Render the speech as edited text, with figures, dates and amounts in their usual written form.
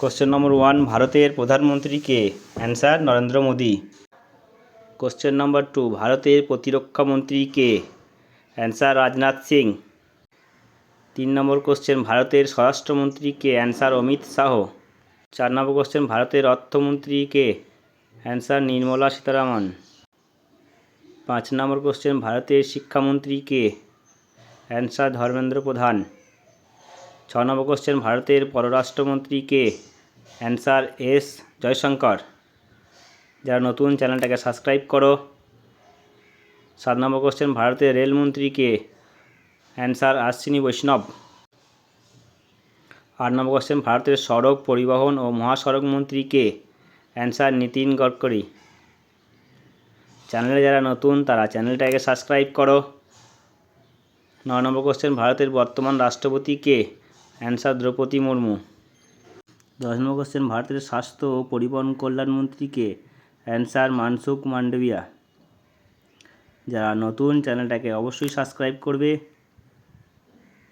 Question number 1, ভারতের প্রধানমন্ত্রী কে? Answer Narendra Modi. Question number 2, ভারতের প্রতিরক্ষা মন্ত্রী কে? Answer Rajnath Singh. 3 number question, ভারতের স্বরাষ্ট্রমন্ত্রী কে? Answer Amit Shah. 4 number question, ভারতের অর্থমন্ত্রী কে? Answer Nirmala Sitharaman. 5 number question, ভারতের শিক্ষামন্ত্রী কে? অ্যান্সার ধর্মেন্দ্র প্রধান। 6 নম্বর কোশ্চেন, ভারতের পররাষ্ট্রমন্ত্রী কে? Answer S Jaishankar. যারা নতুন, চ্যানেলটাকে সাবস্ক্রাইব করো। 7 নম্বর কোশ্চেন, ভারতের রেলমন্ত্রী কে? অ্যান্সার অশ্বিনী বৈষ্ণব। 8 নম্বর কোশ্চেন, ভারতের সড়ক পরিবহন ও মহাসড়ক মন্ত্রী কে? অ্যান্সার নীতিন গডকরি। চ্যানেলে যারা নতুন তারা চ্যানেলটাকে সাবস্ক্রাইব করো। 9 নম্বর কোশ্চেন, ভারতের বর্তমান রাষ্ট্রপতি কে? অ্যান্সার দ্রৌপদী মুর্মু। 10 নম্বর কোশ্চেন, ভারতের স্বাস্থ্য ও পরিবহন কল্যাণ মন্ত্রী কে? অ্যান্সার মনসুখ মান্ডভিয়া। যারা নতুন, চ্যানেলটাকে অবশ্যই সাবস্ক্রাইব করবে।